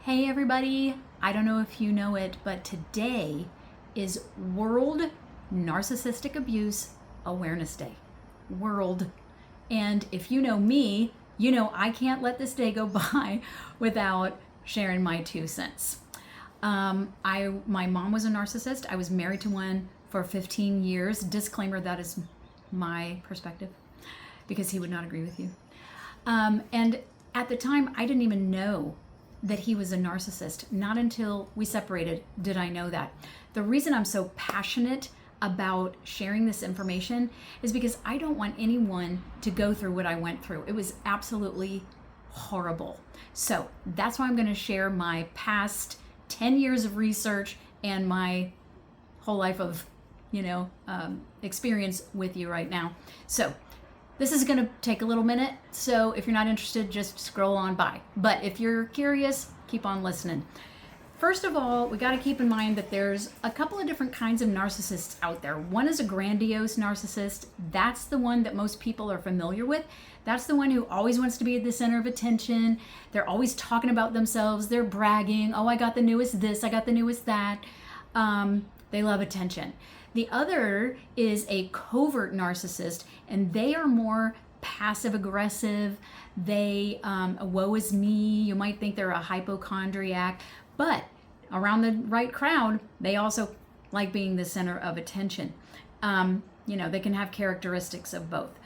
Hey everybody, I don't know if you know it, but today is World Narcissistic Abuse Awareness Day. World. And if you know me, you know I can't let this day go by without sharing my 2 cents. My mom was a narcissist. I was married to one for 15 years. Disclaimer, that is my perspective because he would not agree with you. And at the time, I didn't even know that he was a narcissist. Not until we separated did I know that. The reason I'm so passionate about sharing this information is because I don't want anyone to go through what I went through. It was absolutely horrible. So that's why I'm going to share my past 10 years of research and my whole life of, experience with you right now. So this is going to take a little minute, so if you're not interested, just scroll on by. But if you're curious, keep on listening. First of all, we got to keep in mind that there's a couple of different kinds of narcissists out there. One is a grandiose narcissist. That's the one that most people are familiar with. That's the one who always wants to be at the center of attention. They're always talking about themselves. They're bragging. Oh, I got the newest this. I got the newest that. They love attention. The other is a covert narcissist, and they are more passive aggressive. They, woe is me. You might think they're a hypochondriac, but around the right crowd, they also like being the center of attention. They can have characteristics of both.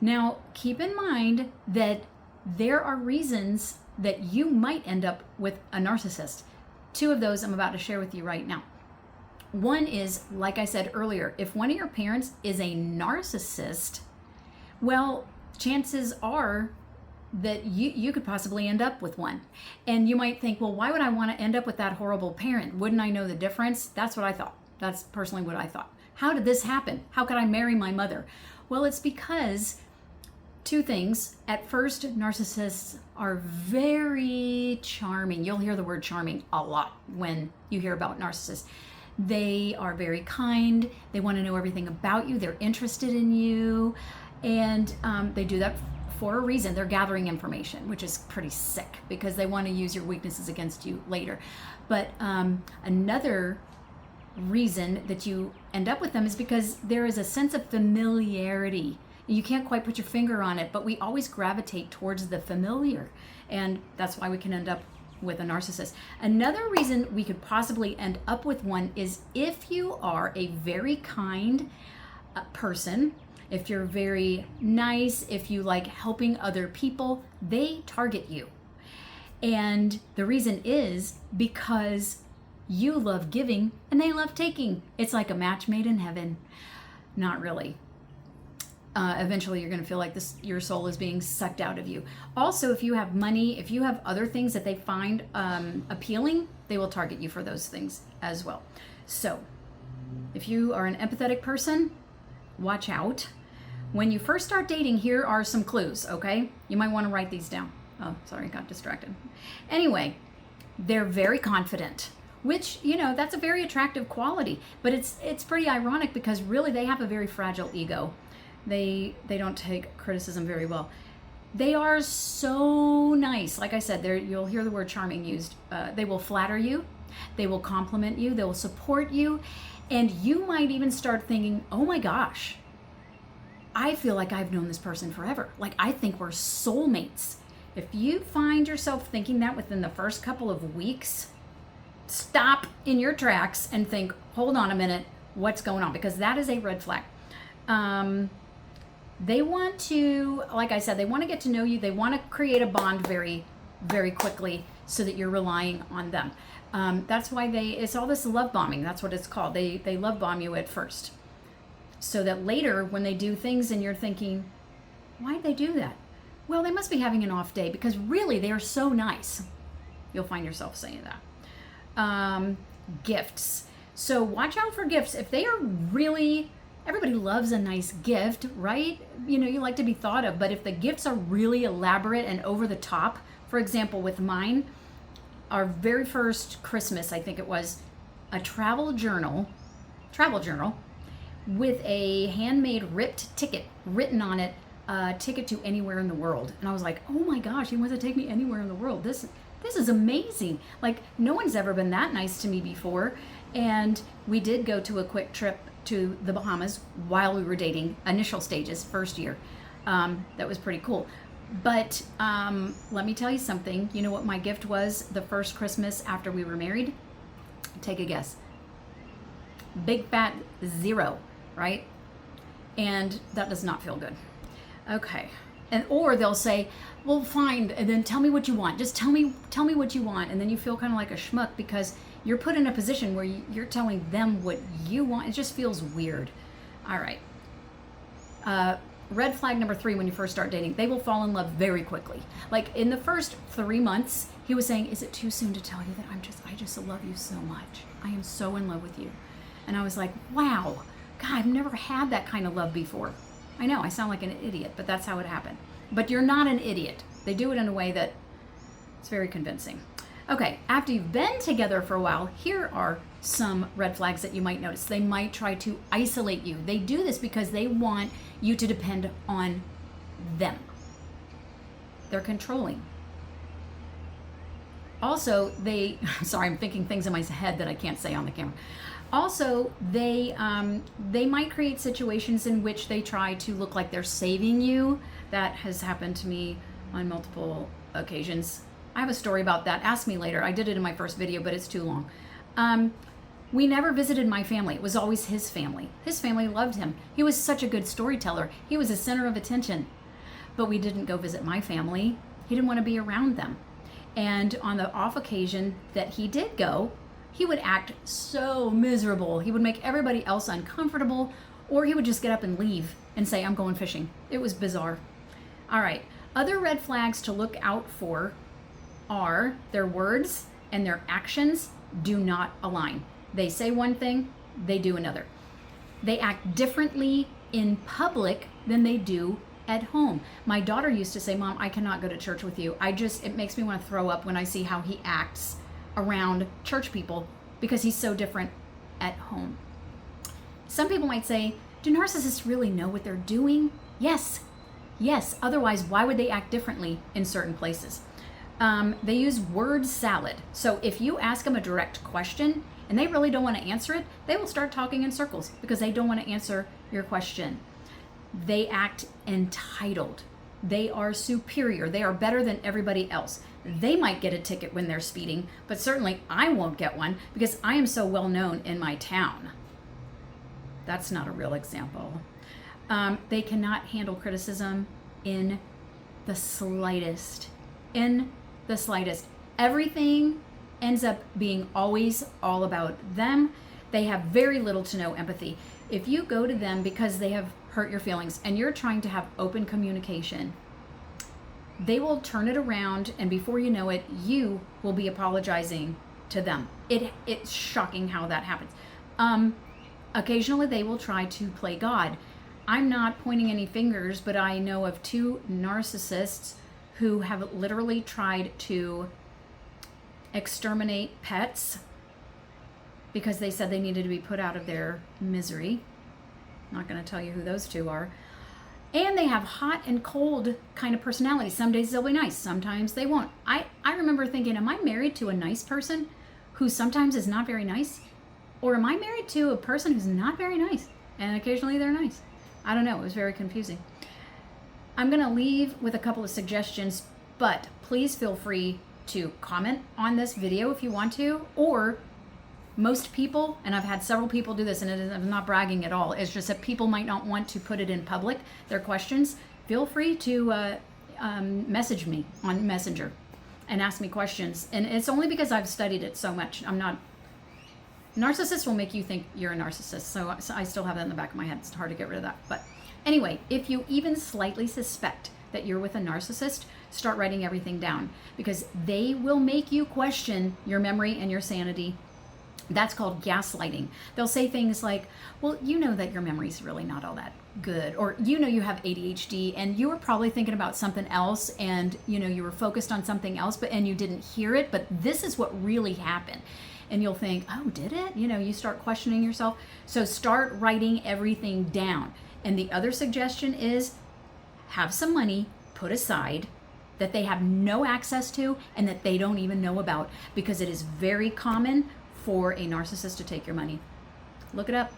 Now, keep in mind that there are reasons that you might end up with a narcissist. 2 of those I'm about to share with you right now. One is, like I said earlier, if one of your parents is a narcissist, well, chances are that you could possibly end up with one. And you might think, well, why would I want to end up with that horrible parent? Wouldn't I know the difference? That's what I thought. That's personally what I thought. How did this happen? How could I marry my mother? Well, it's because 2 things. At first, narcissists are very charming. You'll hear the word charming a lot when you hear about narcissists. They are very kind. They want to know everything about you. They're interested in you. And they do that for a reason. They're gathering information, which is pretty sick because they want to use your weaknesses against you later. But another reason that you end up with them is because there is a sense of familiarity. You can't quite put your finger on it, but we always gravitate towards the familiar. And that's why we can end up with a narcissist. Another reason we could possibly end up with one is if you are a very kind person, if you're very nice, if you like helping other people, they target you. And the reason is because you love giving and they love taking. It's like a match made in heaven. Not really. Eventually you're going to feel like your soul is being sucked out of you. Also, if you have money, if you have other things that they find appealing, they will target you for those things as well. So if you are an empathetic person, watch out. When you first start dating, here are some clues, okay? You might want to write these down. Oh, sorry, got distracted. Anyway, they're very confident, which, that's a very attractive quality, but it's pretty ironic because really they have a very fragile ego. They don't take criticism very well. They are so nice. Like I said, you'll hear the word charming used. They will flatter you. They will compliment you. They will support you. And you might even start thinking, oh my gosh, I feel like I've known this person forever. Like I think we're soulmates. If you find yourself thinking that within the first couple of weeks, stop in your tracks and think, hold on a minute, what's going on? Because that is a red flag. They want to, like I said, they want to get to know you. They want to create a bond very, very quickly so that you're relying on them. That's why it's all this love bombing. That's what it's called. They love bomb you at first. So that later when they do things and you're thinking, why'd they do that? Well, they must be having an off day because really they are so nice. You'll find yourself saying that. Gifts. So watch out for gifts. If they are really... Everybody loves a nice gift, right? You like to be thought of, but if the gifts are really elaborate and over the top, for example, with mine, our very first Christmas, I think it was, a travel journal with a handmade ripped ticket written on it a ticket to anywhere in the world. And I was like, oh my gosh, he wants to take me anywhere in the world. This is amazing. Like, no one's ever been that nice to me before. And we did go to a quick trip to the Bahamas while we were dating, initial stages, first year. That was pretty cool. But let me tell you something. You know what my gift was the first Christmas after we were married? Take a guess. Big fat 0, right? And that does not feel good. Okay. And or they'll say, well, fine, and then tell me what you want. Just tell me what you want. And then you feel kind of like a schmuck because you're put in a position where you're telling them what you want. It just feels weird. All right. Red flag number 3, when you first start dating, they will fall in love very quickly. Like in the first 3 months, he was saying, is it too soon to tell you that I just love you so much. I am so in love with you. And I was like, wow, God, I've never had that kind of love before. I know I sound like an idiot, but that's how it happened. But you're not an idiot. They do it in a way that it's very convincing. Okay, after you've been together for a while, here are some red flags that you might notice. They might try to isolate you. They do this because they want you to depend on them. They're controlling. Also, sorry, I'm thinking things in my head that I can't say on the camera. Also, they might create situations in which they try to look like they're saving you. That has happened to me on multiple occasions. I have a story about that. Ask me later. I did it in my first video, but it's too long. We never visited my family. It was always his family. His family loved him. He was such a good storyteller. He was the center of attention. But we didn't go visit my family. He didn't want to be around them. And on the off occasion that he did go, he would act so miserable. He would make everybody else uncomfortable, or he would just get up and leave and say, I'm going fishing. It was bizarre. All right. Other red flags to look out for are their words and their actions do not align. They say one thing, they do another. They act differently in public than they do at home. My daughter used to say, Mom, I cannot go to church with you. It makes me want to throw up when I see how he acts around church people because he's so different at home. Some people might say, do narcissists really know what they're doing? Yes. Otherwise, why would they act differently in certain places? They use word salad. So if you ask them a direct question and they really don't want to answer it, they will start talking in circles because they don't want to answer your question. They act entitled. They are superior. They are better than everybody else. They might get a ticket when they're speeding, but certainly I won't get one because I am so well known in my town. That's not a real example. They cannot handle criticism in the slightest. Everything ends up being always all about them. They have very little to no empathy. If you go to them because they have hurt your feelings and you're trying to have open communication, they will turn it around, and before you know it, you will be apologizing to them. It's shocking how that happens. Occasionally they will try to play God. I'm not pointing any fingers, but I know of 2 narcissists who have literally tried to exterminate pets because they said they needed to be put out of their misery. I'm not going to tell you who those 2 are. And they have hot and cold kind of personality. Some days they'll be nice, sometimes they won't. I remember thinking, am I married to a nice person who sometimes is not very nice? Or am I married to a person who's not very nice and occasionally they're nice? I don't know. It was very confusing. I'm going to leave with a couple of suggestions, but please feel free to comment on this video if you want to, or most people, and I've had several people do this, and I'm not bragging at all, it's just that people might not want to put it in public, their questions. Feel free to message me on Messenger and ask me questions. And it's only because I've studied it so much. Narcissists will make you think you're a narcissist, so I still have that in the back of my head. It's hard to get rid of that. But anyway, if you even slightly suspect that you're with a narcissist, start writing everything down because they will make you question your memory and your sanity. That's called gaslighting. They'll say things like, well, you know that your memory's really not all that good, or you know you have ADHD and you were probably thinking about something else, and you were focused on something else, and you didn't hear it, but this is what really happened. And you'll think, oh, did it? You start questioning yourself. So start writing everything down. And the other suggestion is have some money put aside that they have no access to and that they don't even know about, because it is very common for a narcissist to take your money. Look it up.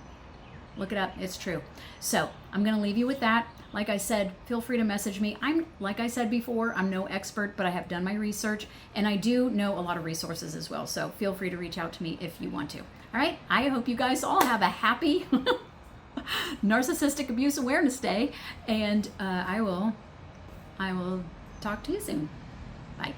Look it up. It's true. So I'm going to leave you with that. Like I said, feel free to message me. Like I said before, I'm no expert, but I have done my research and I do know a lot of resources as well. So feel free to reach out to me if you want to. All right. I hope you guys all have a happy Narcissistic Abuse Awareness Day, and I will talk to you soon. Bye.